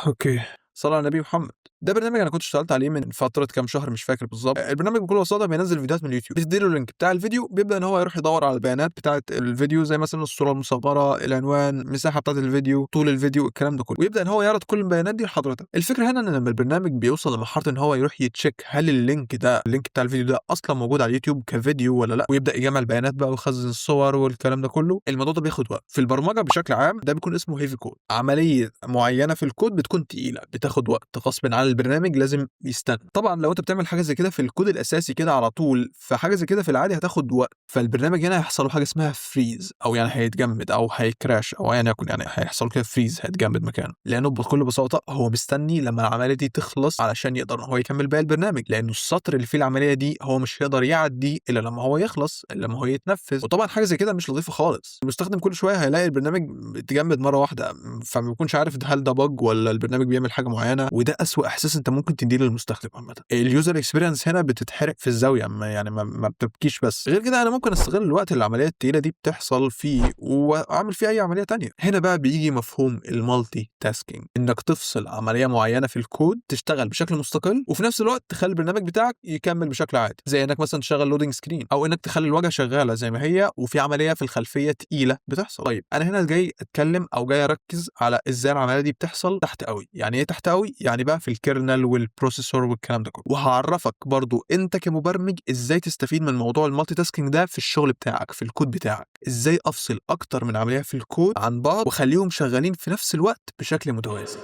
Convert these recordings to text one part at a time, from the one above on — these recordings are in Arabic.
اوكي. صلى على النبي محمد. ده برنامج انا كنت اشتغلت عليه من فتره كام شهر، مش فاكر بالظبط. البرنامج بكل بساطه بينزل فيديوهات من اليوتيوب، بتديله اللينك بتاع الفيديو، بيبدا ان هو يروح يدور على البيانات بتاعه الفيديو، زي مثلا الصوره المصغره، العنوان، المساحه بتاعه الفيديو، طول الفيديو، الكلام ده كله، ويبدا ان هو يعرض كل البيانات دي لحضرتك. الفكره هنا ان لما البرنامج بيوصل لمرحله ان هو يروح يتشيك هل اللينك بتاع الفيديو ده اصلا موجود على اليوتيوب كفيديو ولا لا، ويبدا يجمع البيانات بقى ويخزن الصور والكلام ده كله، الموضوع ده بياخد وقت. في البرمجه بشكل عام ده بيكون اسمه هيفي كود. عمليه معينه في الكود بتكون تقيله، بتاخد وقت غصب عن البرنامج، لازم يستنى. طبعا لو انت بتعمل حاجه زي كده في الكود الاساسي كده على طول، فحاجه زي كده في العادي هتاخد وقت، فالبرنامج هنا هيحصل له حاجه اسمها فريز، او يعني هيتجمد او هيكراش او ايا يكن، يعني هيحصل كده فريز، هيتجمد مكانه، لانه بكل بساطه هو مستني لما العمليه دي تخلص علشان يقدر هو يكمل باقي البرنامج، لانه السطر اللي فيه العمليه دي هو مش هيقدر يعدي الا لما هو يخلص، الا لما هو يتنفذ. وطبعا حاجه زي كده مش لطيفه خالص. المستخدم كل شويه هيلاقي البرنامج اتجمد مره واحده، فما بيكونش عارف هل ده بج ولا البرنامج بيعمل حاجه معينه، وده اسوأ احساس انت ممكن تديه للمستخدم. عامه اليوزر اكسبيرينس هنا بتتحرق في الزاويه، ما بتبكيش. بس غير كده انا ممكن استغل الوقت اللي العمليه التقيله دي بتحصل فيه واعمل فيه اي عمليه تانية. هنا بقى بيجي مفهوم المالتي تاسكينج، انك تفصل عمليه معينه في الكود تشتغل بشكل مستقل، وفي نفس الوقت تخلي البرنامج بتاعك يكمل بشكل عادي، زي انك مثلا تشغل لودنج سكرين، او انك تخلي الواجهه شغاله زي ما هي وفي عمليه في الخلفيه تقيله بتحصل. طيب انا هنا جاي اتكلم او جاي اركز على ازاي العمليه دي بتحصل تحت قوي. يعني ايه تحت قوي؟ يعني بقى في الكيرنل والبروسيسور والكلام ده كله. وهعرفك برضو انت كمبرمج ازاي تستفيد من موضوع المالتي تاسكينج ده في الشغل بتاعك، في الكود بتاعك، ازاي افصل اكتر من عمليه في الكود عن بعض واخليهم شغالين في نفس الوقت بشكل متوازي.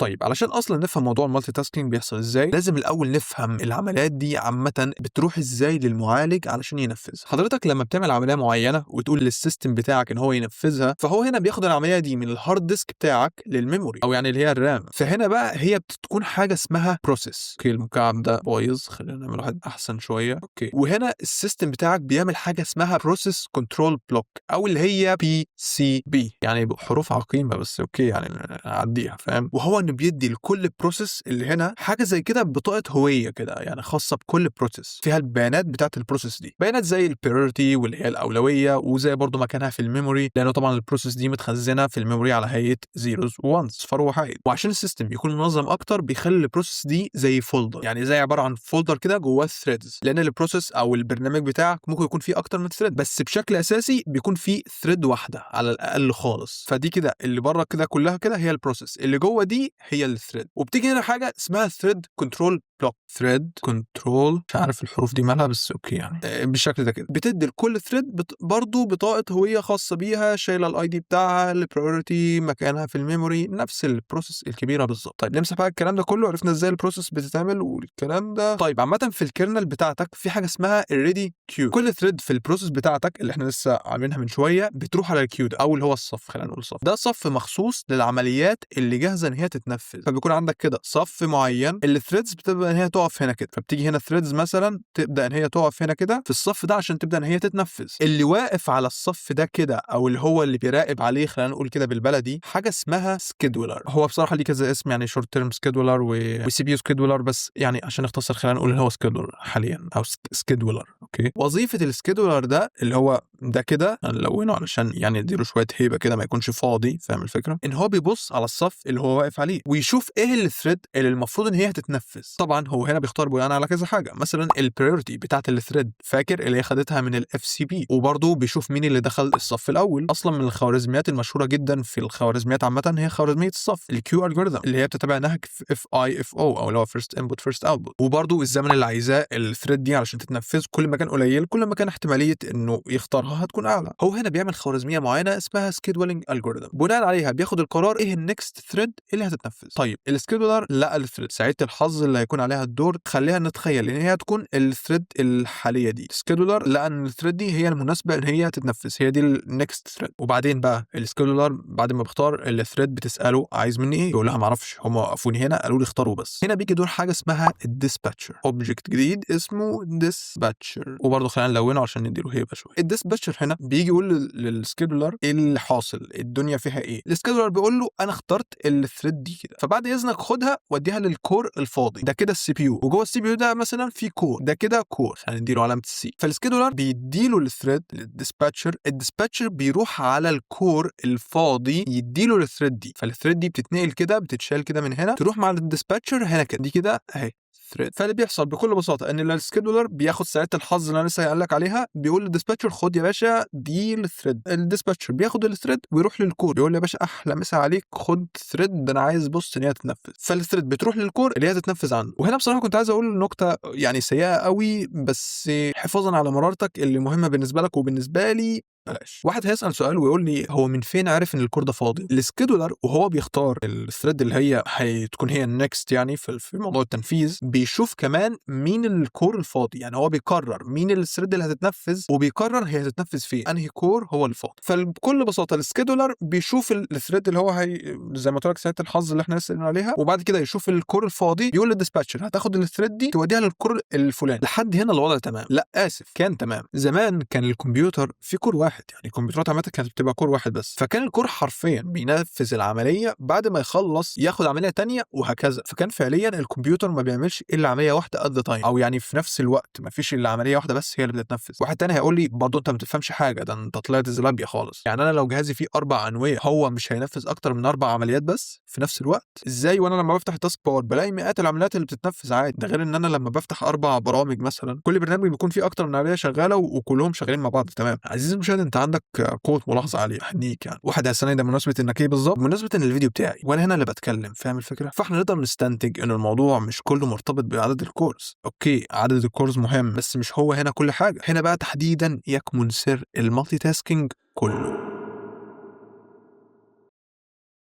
طيب علشان اصلا نفهم موضوع المالتي تاسكينج بيحصل ازاي، لازم الاول نفهم العمليات دي عامه بتروح ازاي للمعالج علشان ينفذها. حضرتك لما بتعمل عمليه معينه وتقول للسيستم بتاعك ان هو ينفذها، فهو هنا بياخد العمليه دي من الهارد ديسك بتاعك للميموري، او يعني اللي هي الرام. فهنا بقى هي بتكون حاجه اسمها بروسيس. اوكي المكعب ده بايظ، خلينا نعمل واحد احسن شويه. اوكي، وهنا السيستم بتاعك بيعمل حاجه اسمها بروسيس كنترول بلوك، او اللي هي PCB، يعني حروف عقيمه بس اوكي يعني نعديها، فاهم. وهو انه بيدي لكل بروسيس اللي هنا حاجه زي كده بطاقه هويه كده، يعني خاصه بكل بروسيس، فيها البيانات بتاعت البروسيس دي، بيانات زي البريورتي واللي هي الاولويه، وزي برضو مكانها في الميموري، لانه طبعا البروسيس دي متخزنه في الميموري على هيئه زيروز وانز، صفر وحيد. وعشان السيستم يكون منظم اكتر بيخلي البروسيس دي زي فولدر، يعني زي عباره عن فولدر كده جواه ثريدز، لان البروسيس او البرنامج بتاعك ممكن يكون فيه اكتر من ثريد، بس بشكل اساسي بيكون فيه ثريد واحده على الاقل خالص. فدي كده اللي بره كده كلها كده هي البروسيس، اللي جوه دي هي الثريد. وبتيجي هنا حاجه اسمها ثريد كنترول بلوك، ثريد كنترول، مش عارف الحروف دي مالها بس اوكي يعني بالشكل ده كده. بتدي لكل ثريد برضو بطاقه هويه خاصه بيها، شايله الاي دي بتاعها، البريورتي، مكانها في الميموري، نفس البروسيس الكبيره بالظبط. طيب نمسح بقى الكلام ده كله، عرفنا ازاي البروسيس بتتعمل والكلام ده. طيب عامه في الكيرنل بتاعتك في حاجه اسمها الريدي كيو. كل ثريد في البروسيس بتاعتك اللي احنا لسه عاملينها من شويه بتروح على الكيو ده، او اللي هو الصف، خلينا نقول صف. ده صف مخصوص للعمليات اللي جاهزه ان هي تتنفذ. فبيكون عندك كده صف معين، الثريدز بتبدا ان هي تقف هنا كده، فبتيجي هنا ثريدز مثلا تبدا ان هي تقف هنا كده في الصف ده عشان تبدا ان هي تتنفذ. اللي واقف على الصف ده كده، او اللي هو اللي بيراقب عليه، خلينا نقول كده بالبلدي، حاجه اسمها سكيدولر. هو بصراحه ليه كذا اسم، يعني شورت تيرم سكيدولر وسي بي يو سكيدولر، بس يعني عشان نختصر خلينا نقول اللي هو سكيدولر حاليا، او سكيدولر. اوكي، وظيفه السكيدولر ده اللي هو ده كده هنلونه علشان يعني نديله شويه هيبه كده، ما يكونش فاضي، فاهم الفكره؟ ان هو بيبص على الصف اللي هو واقف عليه ويشوف ايه الثريد اللي المفروض ان هي تتنفذ. طبعا هو هنا بيختار بناء على كذا حاجه، مثلا البريورتي بتاعت الثريد، فاكر اللي هي خدتها من الاف سي بي، وبرضه بيشوف مين اللي دخل الصف الاول. اصلا من الخوارزميات المشهوره جدا في الخوارزميات عامه هي خوارزميه الصف، الكيو الجوريثم، اللي هي بتتبع نهج اف اي اف او، او اللي هو فيرست انبوت فيرست اوتبوت. وبرضه الزمن اللي عايزاه الثريد دي علشان تتنفذ، كل ما كان قليل كل ما كان احتماليه انه يختارها هتكون اعلى. هو هنا بيعمل خوارزميه معينه اسمها سكيدولينج الجوريثم، بناء عليها بياخد القرار ايه النكست ثريد اللي هتتنفذ. طيب السكيدولر لقى الثريد، سعيده الحظ اللي هيكون عليها الدور خليها نتخيل ان هي تكون الثريد الحاليه دي. السكيدولر لقى ان الثريد دي هي المناسبه ان هي تتنفذ، هي دي النكست ثريد. وبعدين بقى السكيدولر بعد ما بيختار الثريد بتساله عايز مني ايه، يقول لها ما اعرفش، هم وقفوني هنا قالوا لي اختاروا بس. هنا بيجي دور حاجه اسمها الديسباتشر، اوبجكت جديد اسمه ديسباتشر، وبرضه خلينا نلونه عشان نديله هيبه شويه. الديسباتشر هنا بيجي يقول للسكيدولر ايه اللي حاصل، الدنيا فيها ايه. السكيدولر بيقول له انا اخترت الثريد دي كده، فبعد اذنك خدها وديها للكور الفاضي ده كده. السي بي يو، وجوه السي بي يو ده مثلا في كور، ده كده كور هنديله علامه السي. فالسكيدولر بيديله الثريد للديسباتشر، الديسباتشر بيروح على الكور الفاضي يديله الثريد دي، فالثريد دي بتتنقل كده، بتتشال كده من هنا تروح مع الديسباتشر هنا كده، دي كده اهي ثريد. فاللي بيحصل بكل بساطه ان السكيدولر بياخد ساعات الحظ اللي انا لسه قايل لك عليها، بيقول للديسباتشر خد يا باشا دي الثريد، الديسباتشر بياخد الثريد ويروح للكور بيقول يا باشا احلى مسا عليك خد ثريد، ده انا عايز بص ان هي تتنفذ. فالثريد بتروح للكور اللي هي تتنفذ عنه. وهنا بصراحه كنت عايز اقول نقطه يعني سيئه قوي، بس حفاظا على مرارتك اللي مهمه بالنسبه لك وبالنسبه لي بلاش. واحد هيسأل سؤال ويقول لي هو من فين عارف ان الكور ده فاضي؟ السكيدولر وهو بيختار الثريد اللي هي هتكون هي النكست يعني في موضوع التنفيذ، بيشوف كمان مين الكور الفاضي، يعني هو بيقرر مين الثريد اللي هتتنفذ وبيقرر هي هتتنفذ فين، انهي كور هو الفاضي. فبكل بساطه السكيدولر بيشوف الثريد اللي هو زي ما قلت لك ساعه الحظ اللي احنا لسه قايلين عليها، وبعد كده يشوف الكور الفاضي بيقول للديسباتشر هتاخد الثريد دي توديها للكور الفلاني. لحد هنا الوضع تمام؟ لا اسف، كان تمام. زمان كان الكمبيوتر في كور واحد، يعني الكمبيوترات عامه كانت بتبقى كور واحد بس، فكان الكور حرفيا بينفذ العمليه بعد ما يخلص ياخد عمليه تانية وهكذا. فكان فعليا الكمبيوتر ما بيعملش الا عمليه واحده ات ذا تايم، او يعني في نفس الوقت ما فيش الا عمليه واحده بس هي اللي بتتنفذ. واحد تاني هيقول لي برضه انت ما بتفهمش حاجه، ده انت طلعت زلابيا خالص. يعني انا لو جهازي فيه 4 انويه هو مش هينفذ اكتر من 4 عمليات بس في نفس الوقت؟ ازاي وانا لما بفتح التاسك باور بلاقي مئات العمليات اللي بتتنفذ عادي؟ ده غير ان انا لما بفتح 4 برامج مثلا كل برنامج بيكون فيه اكتر من عمليه شغاله وكلهم شغالين مع بعض. تمام عزيزي المشاهد، انت عندك قوه ملاحظه عاليه، احنيك يعني. واحد هيسالني ده بمناسبه انك ايه بالظبط؟ بمناسبه ان الفيديو بتاعي وانا هنا اللي بتكلم، فاهم الفكره؟ فاحنا نقدر نستنتج ان الموضوع مش كله مرتبط بعدد الكورز. اوكي عدد الكورز مهم بس مش هو هنا كل حاجه. هنا بقى تحديدا يكمن سر المالتي تاسكينج كله.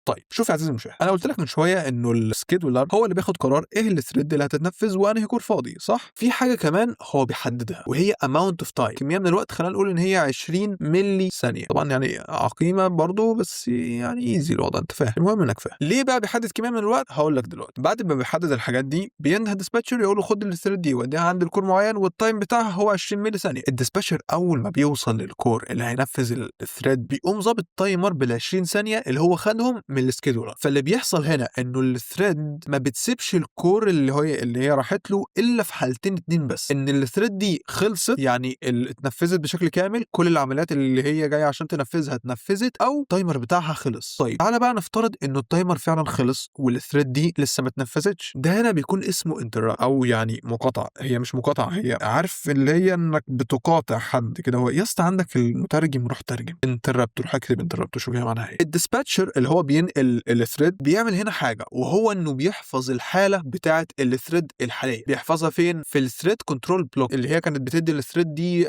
طيب شوف يا عزيزي المشاهد، انا قلت لك من شويه انه السكيدولر هو اللي بياخد قرار ايه الثريد اللي هتتنفذ وانهي كور فاضي، صح؟ في حاجه كمان هو بيحددها وهي اماونت اوف تايم، كميه من الوقت، خلينا نقول ان هي 20 ملي ثانيه. طبعا يعني عقيمه برضو بس يعني ايزي الوضع، انت فاهم. المهم انك فاهم ليه بقى بيحدد كميه من الوقت. هقول لك دلوقتي. بعد ما بيحدد الحاجات دي بينده الديسباتشر يقول له خد الثريد دي وديها عند الكور معين والتايم بتاعها هو 20 ملي ثانيه. الديسباتشر اول ما بيوصل للكور اللي هينفذ الثريد بيقوم ظابط تايمر بال 20 ثانيه اللي هو خدهم من السكيدولر. اللي بيحصل هنا انه الثريد ما بتسيبش الكور اللي هي راحت له الا في حالتين 2 بس، ان الثريد دي خلصت يعني اتنفذت بشكل كامل، كل العمليات اللي هي جايه عشان تنفذها اتنفذت، او التايمر بتاعها خلص. طيب تعالى بقى نفترض انه التايمر فعلا خلص والثريد دي لسه ما اتنفذتش، ده هنا بيكون اسمه انترابت او يعني مقاطعه. هي مش مقاطعه، هي عارف اللي هي انك بتقاطع حد كده. هو يا اسطى عندك المترجم روح ترجم انترابت، روح اكتب انترابت وشوف هي معناها ايه. الديسباتشر اللي هو بينقل الثريد بيعمل هنا حاجه، وهو انه بيحفظ الحاله بتاعه الثريد الحاليه. بيحفظها فين؟ في الثريد كنترول بلوك اللي هي كانت بتدي الثريد دي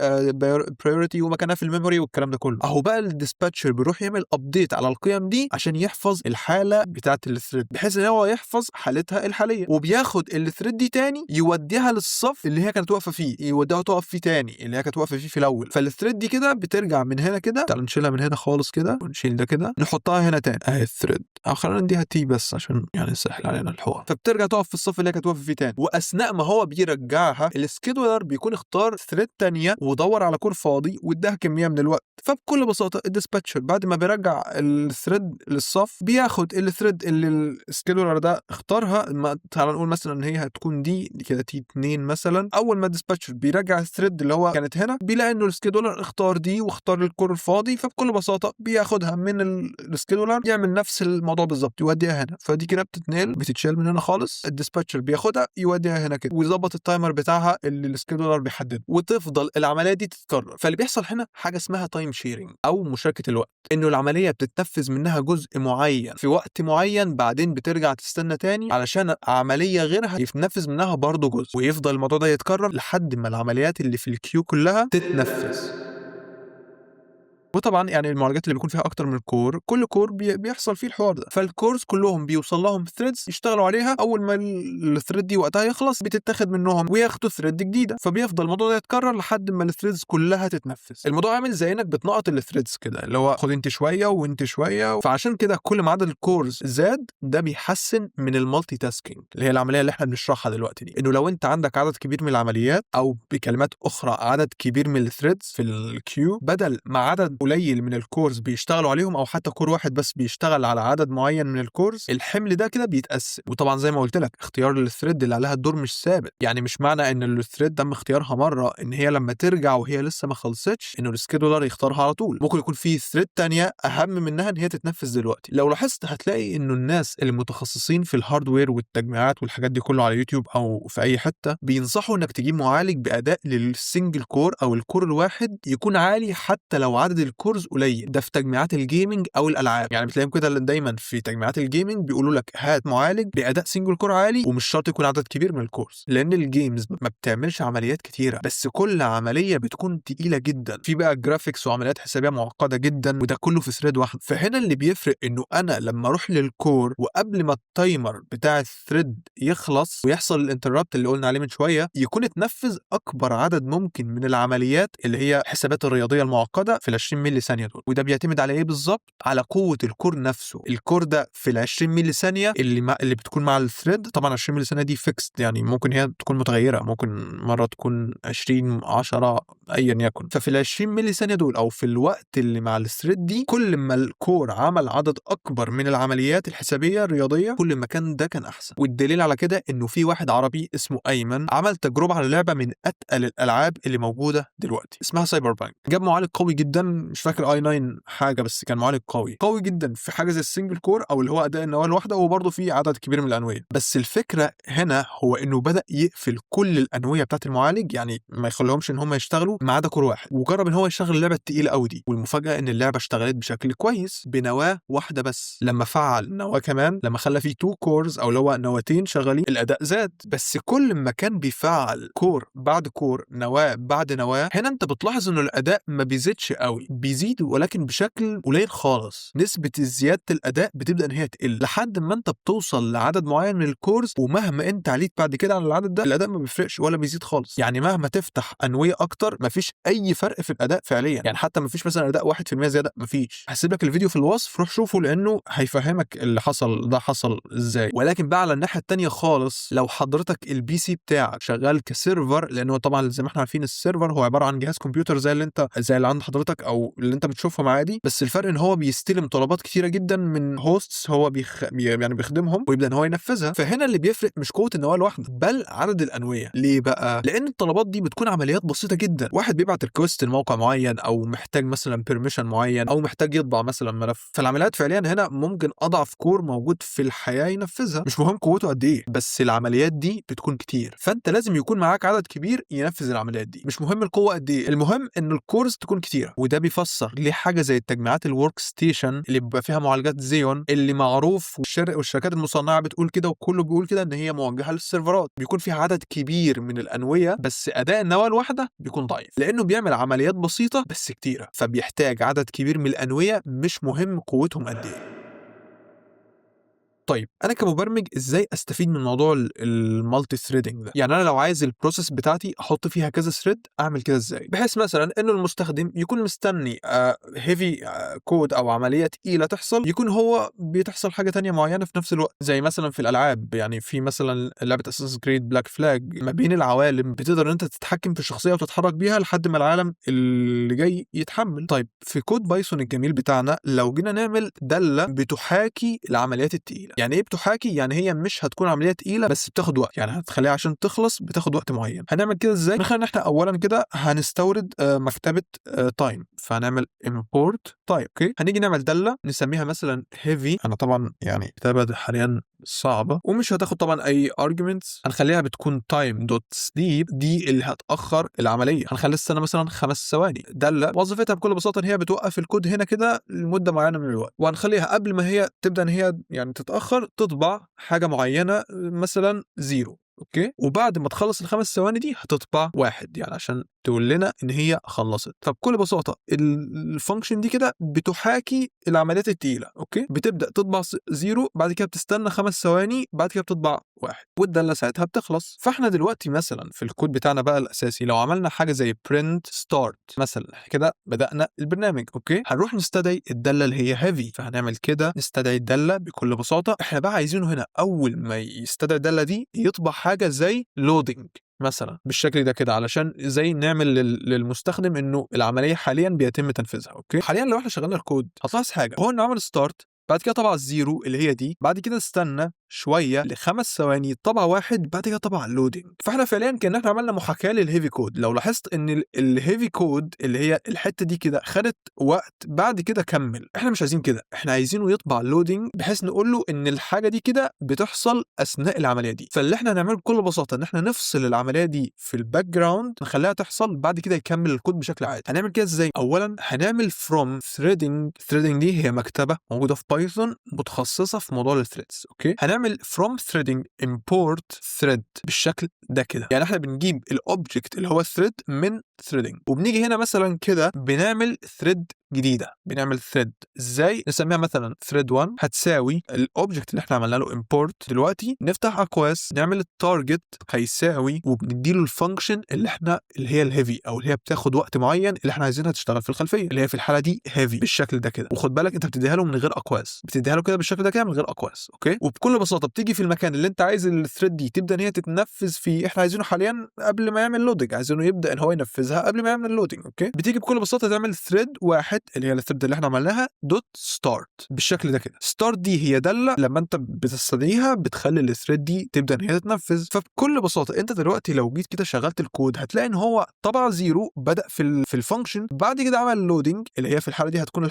برايورتي ومكانها في الميموري والكلام ده كله. اهو بقى الديسباتشر بيروح يعمل ابديت على القيم دي عشان يحفظ الحاله بتاعه الثريد، بحيث ان هو يحفظ حالتها الحاليه، وبياخد الثريد دي تاني يوديها للصف اللي هي كانت واقفه فيه، يوديها تقف فيه تاني اللي هي كانت واقفه فيه في الاول. فالثريد دي كده بترجع من هنا كده، تعال نشيلها من هنا خالص كده ونشيل ده كده نحطها هنا تاني اهي الثريد، او خلينا نديها تي بس عشان يعني نسهل علينا الحوار. فبترجع تقف في الصف اللي هي كانت واقفه فيه تاني، واثناء ما هو بيرجعها السكيدولر بيكون اختار ثريد تانية ودور على كور فاضي واداها كميه من الوقت. فبكل بساطه الديسباتشر بعد ما بيرجع الثريد للصف بياخد الثريد اللي السكيدولر ده اختارها، تعال نقول مثلا ان هي هتكون دي كده تي 2 مثلا. اول ما الديسباتشر بيرجع الثريد اللي هو كانت هنا بيلاقي انه السكيدولر اختار دي واختار الكور الفاضي، فبكل بساطه بياخدها من السكيدولر يعمل نفس الموضوع بالظبط، يوديها هنا. فدي كده بتتشال من هنا خالص، الديسباتشر بياخدها يوديها هنا كده ويظبط التايمر بتاعها اللي السكيدولر بيحدده، وتفضل العمليه دي تتكرر. فاللي بيحصل هنا حاجه اسمها تايم شيرنج او مشاركه الوقت، انه العمليه بتتنفذ منها جزء معين في وقت معين، بعدين بترجع تستنى تاني علشان عمليه غيرها يتنفذ منها برضه جزء، ويفضل الموضوع ده يتكرر لحد ما العمليات اللي في الكيو كلها تتنفذ. وطبعا يعني المعالجات اللي بيكون فيها اكتر من كور، كل كور بيحصل فيه الحوار ده، فالكورز كلهم بيوصل لهم ثريدز يشتغلوا عليها. اول ما الثريد دي وقتها يخلص بتتاخد منهم وياخدوا ثريد جديده، فبيفضل الموضوع ده يتكرر لحد ما الثريدز كلها تتنفذ. الموضوع عامل زي انك بتنقط الثريدز كده، اللي هو خد انت شويه وانت شويه. فعشان كده كل ما عدد الكورز زاد ده بيحسن من المالتي تاسكينج اللي هي العمليه اللي احنا بنشرحها دلوقتي دي. انه لو انت عندك عدد كبير من العمليات، او بكلمات اخرى عدد كبير من الثريدز في الكيو، بدل ما عدد قليل من الكورز بيشتغلوا عليهم او حتى كور واحد بس بيشتغل على عدد معين من الكورز، الحمل ده كده بيتقسم. وطبعا زي ما قلت لك اختيار الثريد اللي عليها الدور مش ثابت، يعني مش معنى ان الثريد تم اختيارها مره ان هي لما ترجع وهي لسه ما خلصتش انه السكيدولر يختارها على طول. ممكن يكون في ثريد تانية اهم منها ان هي تتنفذ دلوقتي. لو لاحظت هتلاقي انه الناس المتخصصين في الهاردوير والتجميعات والحاجات دي كله على يوتيوب او في اي حته بينصحوا انك تجيب معالج باداء للسنجل كور او الكور الواحد يكون عالي حتى لو عدد الكورز قليل. ده في تجميعات الجيمنج او الالعاب، يعني بتلاقيهم كده دايما في تجميعات الجيمنج بيقولوا لك هات معالج باداء سنجل كور عالي، ومش شرط يكون عدد كبير من الكورز، لان الجيمز ما بتعملش عمليات كتيره، بس كل عمليه بتكون تقيله جدا، في بقى جرافيكس وعمليات حسابيه معقده جدا، وده كله في ثريد واحد. فهنا اللي بيفرق انه انا لما اروح للكور وقبل ما التايمر بتاع الثريد يخلص ويحصل الانتربت اللي قلنا عليه من شويه، يكون اتنفذ اكبر عدد ممكن من العمليات اللي هي حسابات الرياضيه المعقده في ال 20 ملي ثانيه دول. وده بيعتمد على ايه بالظبط؟ على قوه الكور نفسه. الكور ده في ال 20 ملي ثانيه اللي بتكون مع الثريد، طبعا 20 ملي ثانيه دي فيكست، يعني ممكن هي تكون متغيره، ممكن مره تكون 20 10 ايا يكن. ففي ال 20 ملي ثانيه دول او في الوقت اللي مع الثريد دي، كل ما الكور عمل عدد اكبر من العمليات الحسابيه الرياضيه كل ما كان ده كان احسن. والدليل على كده انه في واحد عربي اسمه ايمن عمل تجربه على لعبه من اتقل الالعاب اللي موجوده دلوقتي اسمها سايبر بانك. جاب معالج قوي جدا، مش فاكر اي 9 حاجه، بس كان معالج قوي جدا في حاجه زي السنجل كور او اللي هو اداء النواه الواحده، وبرضه في عدد كبير من الانويه. بس الفكره هنا هو انه بدا يقفل كل الانويه بتاعت المعالج، يعني ما يخليهمش ان هم يشتغلوا ما عدا كور واحد، وجرب ان هو يشغل اللعبه الثقيله قوي دي. والمفاجاه ان اللعبه اشتغلت بشكل كويس بنواه واحده بس. لما فعل نواه كمان، لما خلى فيه 2 كورز او اللي هو نواتين شغالين، الاداء زاد. بس كل ما كان بيفعل كور بعد كور، نواه بعد نواه، هنا انت بتلاحظ انه الاداء ما بيزيدش قوي، بيزيد ولكن بشكل قليل خالص. نسبه زياده الاداء بتبدا ان هي تقل لحد ما انت بتوصل لعدد معين من الكورز، ومهما انت عليت بعد كده على العدد ده الاداء ما بيفرقش ولا بيزيد خالص. يعني مهما تفتح انويه اكتر مفيش اي فرق في الاداء فعليا، يعني حتى مفيش مثلا اداء 1% زياده، مفيش. هسيب لك الفيديو في الوصف، روح شوفه لانه هيفهمك اللي حصل ده حصل ازاي. ولكن بقى على الناحيه الثانيه خالص، لو حضرتك البي سي بتاعك شغال كسيرفر، لانه طبعا زي ما احنا عارفين السيرفر هو عباره عن جهاز كمبيوتر زي اللي عند حضرتك او اللي انت بتشوفهم عادي، بس الفرق ان هو بيستلم طلبات كتيره جدا من هوستس هو يعني بيخدمهم ويبدا ان هو ينفذها. فهنا اللي بيفرق مش قوه النواه الواحده بل عدد الانويه. ليه بقى؟ لان الطلبات دي بتكون عمليات بسيطه جدا. واحد بيبعت ريكوست لموقع معين او محتاج مثلا بيرميشن معين او محتاج يطبع مثلا ملف، فالعمليات فعليا هنا ممكن اضعف كور موجود في الحياه ينفذها، مش مهم قوته قد ايه، بس العمليات دي بتكون كتير، فانت لازم يكون معاك عدد كبير ينفذ العمليات دي. مش مهم القوه قد ايه، المهم ان الكورز تكون كتيره. وده بيفسر ليه حاجه زي التجميعات الورك ستيشن اللي بيبقى فيها معالجات زيون اللي معروف والشركات المصنعه بتقول كده وكله بيقول كده ان هي موجهه للسيرفرات، بيكون فيها عدد كبير من الانويه بس اداء النواه الواحده بيكون ضعيف، لانه بيعمل عمليات بسيطه بس كتيره، فبيحتاج عدد كبير من الانويه مش مهم قوتهم قد ايه. طيب انا كمبرمج ازاي استفيد من موضوع المالتي ثريدنج ده؟ يعني انا لو عايز البروسيس بتاعتي احط فيها كذا ثريد، اعمل كده ازاي؟ بحيث مثلا انه المستخدم يكون مستني هيفي كود او عمليه تقيله تحصل، يكون هو بتحصل حاجه تانية معينه في نفس الوقت. زي مثلا في الالعاب، يعني في مثلا لعبه اساسن كريد بلاك فلاج، ما بين العوالم بتقدر ان انت تتحكم في الشخصيه وتتحرك بيها لحد ما العالم اللي جاي يتحمل. طيب في كود بايثون الجميل بتاعنا لو جينا نعمل داله بتحاكي العمليات التقيله. يعني ايه بتحاكي؟ يعني هي مش هتكون عمليه تقيله بس بتاخد وقت، يعني هتخليها عشان تخلص بتاخد وقت معين. هنعمل كده ازاي؟ نخلينا احنا اولا كده هنستورد مكتبه تايم، فهنعمل import تايم. اوكي، هنيجي نعمل داله نسميها مثلا heavy. انا طبعا يعني كتابه حاليا صعبه ومش هتاخد طبعا اي arguments، هنخليها بتكون time.sleep دي اللي هتاخر العمليه، هنخلي السنه مثلا 5 ثواني. داله وظيفتها بكل بساطه ان هي بتوقف الكود هنا كده لمده معينه من الوقت، وهنخليها قبل ما هي تبدا ان هي يعني تتاخر تطبع حاجه معينه مثلا 0. اوكي، وبعد ما تخلص ال5 ثواني دي هتطبع 1 يعني عشان تقول لنا ان هي خلصت. فبكل بساطه الفانكشن دي كده بتحاكي العمليات التقيله. اوكي، بتبدا تطبع 0، بعد كده بتستنى 5 ثواني، بعد كده بتطبع 1، والداله ساعتها بتخلص. فاحنا دلوقتي مثلا في الكود بتاعنا بقى الاساسي لو عملنا حاجه زي print start مثلا، كده بدانا البرنامج. اوكي، هنروح نستدعي الداله اللي هي heavy، فهنعمل كده نستدعي الداله بكل بساطه. احنا بقى عايزينه هنا اول ما يستدعي الداله دي يطبع حاجه زي loading مثلا بالشكل ده كده، علشان زي نعمل للمستخدم انه العمليه حاليا بيتم تنفيذها. اوكي، حاليا لو احنا شغلنا الكود هتلاحظ حاجه، هو انه عمل ستارت، بعد كده طبع الزيرو اللي هي دي، بعد كده استنى شويه ل5 ثواني طبع واحد، بعد كده طبع اللودنج. فاحنا فعليا كان احنا عملنا محاكاه للهيفي كود. لو لاحظت ان الهيفي كود اللي هي الحته دي كده خدت وقت، بعد كده كمل. احنا مش عايزين كده، احنا عايزينه يطبع اللودنج بحيث نقول له ان الحاجه دي كده بتحصل اثناء العمليه دي. فاللي احنا هنعمله بكل بساطه ان احنا نفصل العمليه دي في الباك جراوند، نخليها تحصل، بعد كده يكمل الكود بشكل عادي. هنعمل كده ازاي؟ اولا هنعمل from threading دي هي مكتبه موجوده في بايثون متخصصه في موضوع الثريدز. اوكي، هنعمل from threading import thread بالشكل ده كده. يعني احنا بنجيب الاوبجكت اللي هو الثريد من threading، وبنيجي هنا مثلا كده بنعمل ثريد جديده، بنعمل ثريد ازاي؟ نسميها مثلا ثريد 1 هتساوي الاوبجكت اللي احنا عملنا له امبورت. دلوقتي نفتح اكواس، نعمل التارجت هيساوي، وبنديله الفانكشن اللي هي الهيفي، او اللي هي بتاخد وقت معين اللي احنا عايزينها تشتغل في الخلفيه، اللي هي في الحاله دي هيفي بالشكل ده كده. وخد بالك انت بتديها له من غير اكواس، بتديها له كده بالشكل ده كده من غير اكواس. اوكي، وبكل بساطه بتيجي في المكان اللي انت عايز الثريد دي تبدا ان هي تتنفذ فيه. احنا عايزينه حاليا قبل ما يعمل لودنج، عايزينه يبدا ان هو ينفذها قبل ما يعمل لودنج. اوكي، بتيجي بكل بساطه تعمل ثريد واحد اللي هي الثريد اللي احنا عملناها دوت ستارت بالشكل ده كده. ستارت دي هي داله لما انت بتستدعيها بتخلي الثريد دي تبدا ان هي تتنفذ. فبكل بساطه انت دلوقتي لو جيت كده شغلت الكود هتلاقي ان هو طبع زيرو، بدا في الفانكشن، بعد كده عمل لودنج اللي هي في الحاله دي هتكون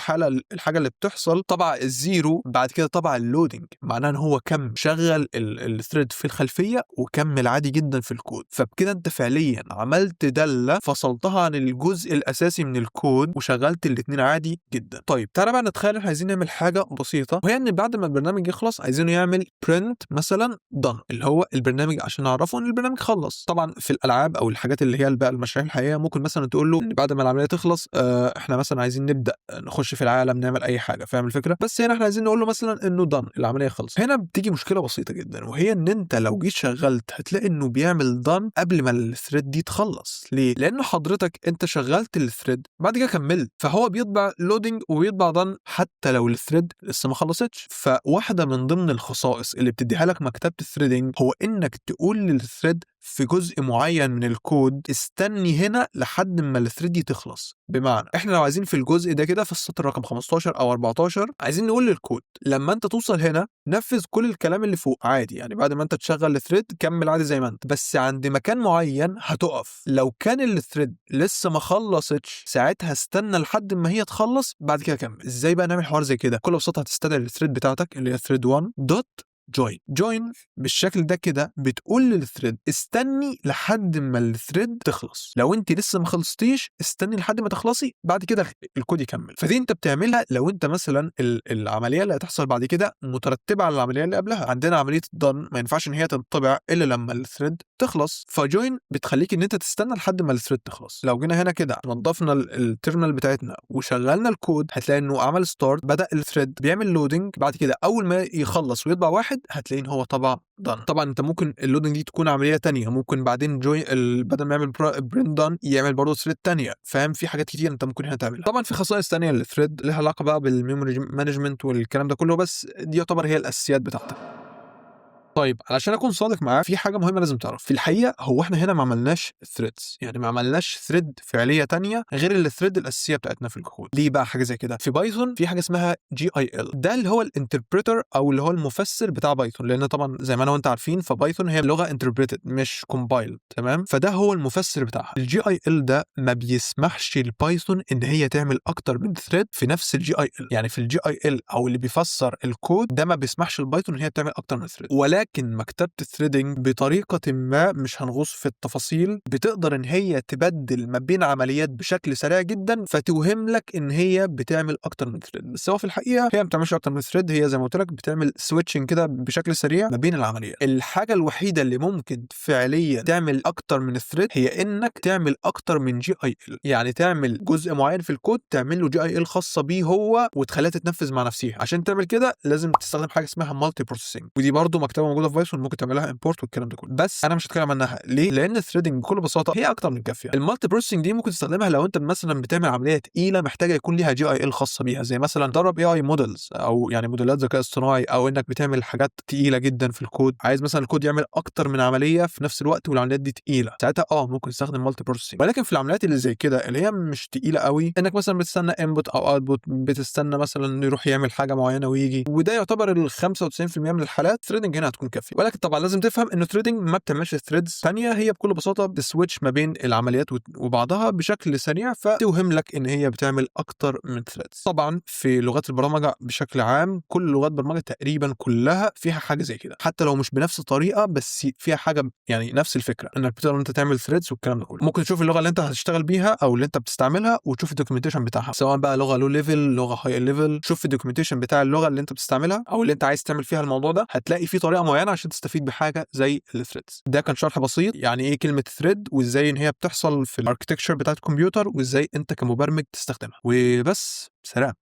الحاجه اللي بتحصل، طبع الزيرو، بعد كده طبع اللودنج، معناه ان هو شغل الثريد في الخلفيه وكمل عادي جدا في الكود. فبكده انت فعليا عملت داله فصلتها عن الجزء الاساسي من الكود وشغلت الاثنين عادي جدا. طيب تعالى بقى نتخيل احنا عايزين نعمل حاجه بسيطه، وهي ان بعد ما البرنامج يخلص عايزينه يعمل print مثلا done، اللي هو البرنامج عشان نعرفه ان البرنامج خلص. طبعا في الالعاب او الحاجات اللي هي بقى المشاريع الحقيقيه ممكن مثلا تقول له ان بعد ما العمليه تخلص احنا مثلا عايزين نبدا نخش في العالم نعمل اي حاجه، فاهم الفكره؟ بس هنا احنا عايزين نقول له مثلا انه done العمليه خلص. هنا بتيجي مشكله بسيطه جدا، وهي ان انت لو جيت شغلت هتلاقي انه بيعمل done قبل ما الثريد دي تخلص. ليه؟ لانه حضرتك انت شغلت الثريد بعد كده كملت، فهو بيطبع لودنج وبيطبع done حتى لو الثريد لسه ما خلصتش. فواحده من ضمن الخصائص اللي بتديها لك مكتبه الثريدنج هو انك تقول للثريد في جزء معين من الكود استني هنا لحد ما الثريد دي تخلص. بمعنى احنا لو عايزين في الجزء ده كده في السطر رقم 15 او 14 عايزين نقول للكود لما انت توصل هنا نفذ كل الكلام اللي فوق عادي، يعني بعد ما انت تشغل الثريد كمل عادي زي ما انت، بس عند مكان معين هتقف. لو كان الثريد لسه ما خلصتش ساعتها استنى لحد ما هي تخلص بعد كده كمل. ازاي بقى نعمل حوار زي كده؟ بكل بساطه هتستدعي الثريد بتاعتك اللي هي ثريد 1 دوت جوين بالشكل ده كده، بتقول للثريد استني لحد ما الثريد تخلص، لو انت لسه ما خلصتيش استني لحد ما تخلصي بعد كده الكود يكمل. فدي انت بتعملها لو انت مثلا العمليه اللي هتحصل بعد كده مترتبه على العمليه اللي قبلها. عندنا عمليه الدن ما ينفعش ان هي تنطبع الا لما الثريد تخلص، فجوين بتخليك ان انت تستنى لحد ما الثريد تخلص. لو جينا هنا كده نضفنا التيرمينال بتاعتنا وشغلنا الكود هتلاقي انه عمل ستارت، بدا الثريد بيعمل لودنج، بعد كده اول ما يخلص ويطبع واحد هتلاقي ان هو طبع دان. طبعا انت ممكن اللودنج دي تكون عمليه تانية، ممكن بعدين بدل ما يعمل برنت دان يعمل برضه ثريد تانية، فاهم؟ في حاجات كتير انت ممكن هنا تعملها. طبعا في خصائص تانية للثريد لها علاقه بقى بالميموري مانجمنت والكلام ده كله، بس دي يعتبر هي الاساسيات بتاعتك. طيب علشان اكون صادق معاك في حاجه مهمه لازم تعرف، في الحقيقه هو احنا هنا ما عملناش ثريدز، يعني ما عملناش ثريد فعليه تانية غير الثريد الاساسيه بتاعتنا في الكود. ليه بقى حاجه زي كده؟ في بايثون في حاجه اسمها GIL، ده اللي هو الانتربريتر او اللي هو المفسر بتاع بايثون، لان طبعا زي ما انا وانت عارفين فبايثون هي لغه انتربريتد مش كومبايلد، تمام؟ فده هو المفسر بتاعها. GIL ده ما بيسمحش لبايثون ان هي تعمل اكتر من ثريد في نفس GIL، يعني في GIL او اللي بيفسر الكود ده ما بيسمحش لبايثون ان هي تعمل اكتر من ثريد. لكن مكتبة الثريدنج بطريقة ما مش هنغوص في التفاصيل بتقدر ان هي تبدل ما بين عمليات بشكل سريع جدا، فتوهم لك ان هي بتعمل اكتر من ثريد، بس هو في الحقيقة هي ما بتعملش اكتر من ثريد، هي زي ما قلت لك بتعمل سويتشنج كده بشكل سريع ما بين العمليات. الحاجة الوحيدة اللي ممكن فعليا تعمل اكتر من ثريد هي انك تعمل اكتر من GIL، يعني تعمل جزء معين في الكود تعمل له GIL خاصة بيه هو وتخليها تتنفذ مع نفسها. عشان تعمل كده لازم تستخدم حاجة اسمها مالتي بروسيسنج، ودي برضو مكتبة موجودة موجوده في بايثون ممكن تعملها امبورت والكلام ده كله، بس انا مش هتكلم عنها ليه، لان الثريدنج بكل بساطه هي اكتر من كافيه. المالتي بروسيسنج دي ممكن تستخدمها لو انت مثلا بتعمل عمليه تقيله محتاجه يكون ليها جي اي ال خاصه بيها، زي مثلا درب اي اي مودلز او يعني موديلات ذكاء اصطناعي، او انك بتعمل حاجات تقيله جدا في الكود، عايز مثلا الكود يعمل اكتر من عمليه في نفس الوقت والعمليات دي تقيله، ساعتها ممكن تستخدم مالتي بروسيسنج. ولكن في العمليات اللي زي كده اللي هي مش تقيله قوي، انك مثلا بتستنى انبوت او اوتبوت، بتستنى مثلا يروح يعمل حاجه معينه ويجي، وده يعتبر ال 95% من الحالات ثريدنج هنا هتكون كافيه. ولكن طبعا لازم تفهم انه ثريدنج ما بتعملش ثريدز ثانيه، هي بكل بساطه بتسويتش ما بين العمليات وبعضها بشكل سريع، فتوهم لك ان هي بتعمل اكتر من ثريدز. طبعا في لغات البرمجه بشكل عام كل لغات البرمجه تقريبا كلها فيها حاجه زي كده، حتى لو مش بنفس الطريقه بس فيها حاجه يعني نفس الفكره، انك بتقدر انت تعمل ثريدز والكلام ده كله. ممكن تشوف اللغه اللي انت هتشتغل بيها او اللي انت بتستعملها وتشوف الدوكيومنتيشن بتاعها، سواء بقى لغه لو ليفل لغه هاي ليفل، شوف الدوكيومنتيشن بتاع اللغه اللي انت بتستعملها او اللي انت عايز تعمل فيها الموضوع ده، هتلاقي في طريقه معينه عشان تستفيد بحاجه زي الثريدز. ده كان شرح بسيط يعني ايه كلمه ثريد، وازاي ان هي بتحصل في الاركتكتشر بتاعت الكمبيوتر، وازاي انت كمبرمج تستخدمها. وبس، سلام.